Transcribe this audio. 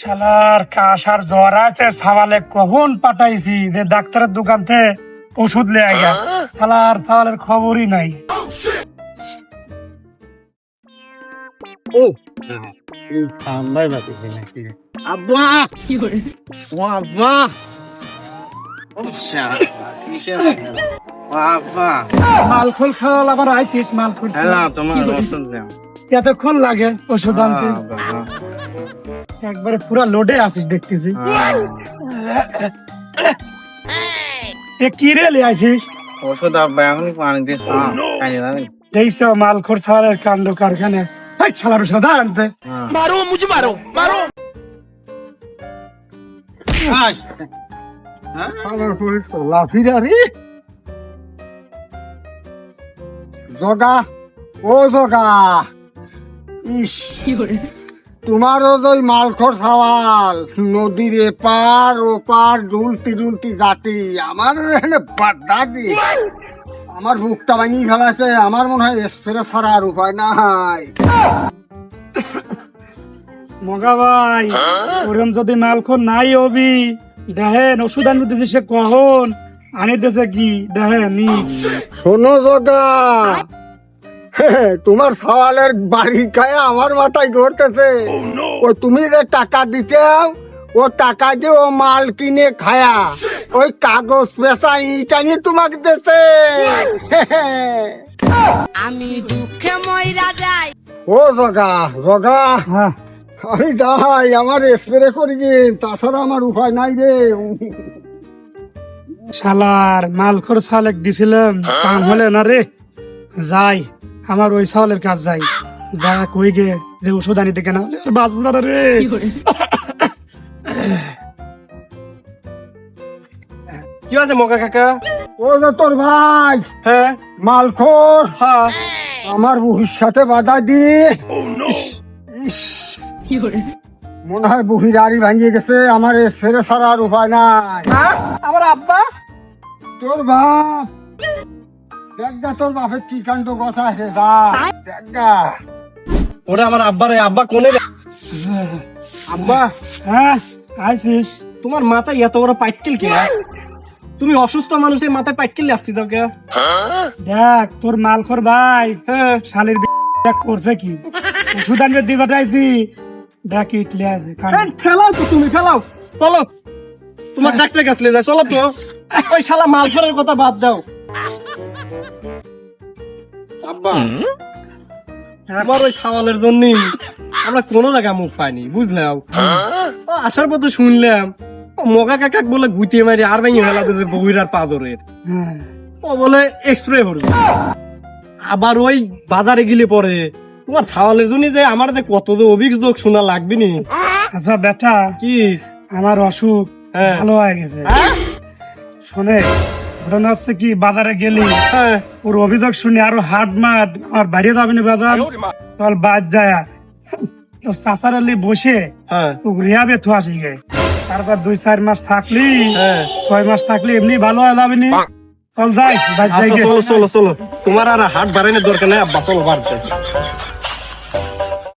শালার কাশ আর জ্বর আছে সাওয়ালে কখন পাঠাইছি যে ডাক্তারের দোকান থেকে ওষুধ লে আইগা শালার সাওয়ালের খবরই নাই। ও ঠান্ডাই বাতি আব্বা ও আব্বা ও আব্বা মালখোল খাওয়াল আবার আইসিস মালখোল হ্যালো তোমার ওষুধ দাও। এতক্ষণ লাগে ওষুধ আনতে? একবারে পুরা লোডে আসিস দেখতেছি। এ কি রে লে আইসিস? ওষুধ আব্বা এখন পানি দিয়ে খাই যাবে। দেখছো মালখোর সাওয়ালের কাণ্ড কারখানা। এই শালার ওষুধ আনতে मारो मुझे मारो मारो জগা ও জগা ইস তোমারও ওই মালখর সওয়াল নদীর এপার ওপার ডুলতি ডুলতি জাতি আমার বাড্ডা দি আমার বুকটা ভাঙিয়ে ফেলাছে। আমার মনে হয় স্প্রে ছাড়া আর উপায় নাই। মগা ভাই ওরম যদি মালখোর নাই হবি দেখেন ওষুধ আনি দিছে সে কখন আনি দিছে কি দেখেন নি। শোনো জগা তোমার সওয়ালের বাড়ি খায় আমার মাথায় ঘুরতেছে। ওই তুমি যে টাকা দিতে ও টাকা দিয়ে ও মাল কিনে খায়া ওই কাগজ পেশা ইটানি তোমাকে দেছে। আমি দুঃখে মইরা যাই। ও জগা জগা হ্যাঁ আমি যাই আমার স্প্রে করি গে, তাছাড়া আমার উপায় নাই রে। শালার মালখোর সালেক দিছিলাম কাম হলে না রে। যাই আমার ওই সালের কাজ যাই যা কই গে যে ওষুধ আনি দেখে না আর বাঁচবো না রে। কি আছে মকা কাকা? ও যে তোর ভাই হ্যাঁ মালখোর হ্যাঁ আমার বুহির সাথে বাধা দি ইস, মনে হয় বুহির আড়ি ভাঙিয়ে গেছে। আমার স্প্রে ছাড়া আর উপায় নাই। আমার আব্বা তোর বাপ দেখা তোর বাপের কি কাণ্ড কথা আছে যা দেখা। ওরে আমার আব্বা রে আব্বা কোনে রে? আব্বা হ্যাঁ আইসিস? তোমার মাথায় এত বড় পাইটকেল কে? তুমি অসুস্থ মানুষের মাথায় পাইটকেল আসতে দাও কে? দেখ তোর মালখোর ভাই হ্যাঁ শালির দেখ করছে কি ওষুধ আনবে দিবা যাইছি দেখ ইটলে আছে ফেলাও তো তুমি ফেলাও চলো তোমার ডাক্তার কাছে নিয়ে যাই চলো তো। ওই শালা মালখোরের কথা বাদ দাও। আব্বা আমার ওই সাওয়ালের জন্য আমরা কোনো জায়গায় মুখ পাইনি বুঝলাম। ও আসার পথে শুনলাম ও মগা কাকাক বলে গুতিয়ে মারি আর ভেঙে ফেলা দিতে বহিরার পাদরের। হ্যাঁ ও বলে এক্সপ্রে করবে। আবার ওই বাজারে গেলে পরে তোমার ছাওয়ালের জন্য যে আমার যে কত যে অভিযোগ শোনা লাগবে নি। আচ্ছা বেটা কি আমার অসুখ হ্যাঁ। ভালো হয়ে গেছে। হ্যাঁ? শোনে ঘটনা হচ্ছে কি বাজারে গেলি হ্যাঁ। ওর অভিযোগ শুনে আরো হাট মাঠ আমার বাইরে যাবি না বাজার চল বাদ যায় তো চাচার আলি বসে হ্যাঁ। তো রিহাবে থু আসি গে তারপর 2-4 মাস থাকলি হ্যাঁ। 6 মাস থাকলি এমনি ভালো হয়ে যাবি নি চল যাই বাদ যাই আচ্ছা গে। চলো চলো চলো তোমার আর হাট বাড়ানোর দরকার নেই আব্বা চলো বাড়তে।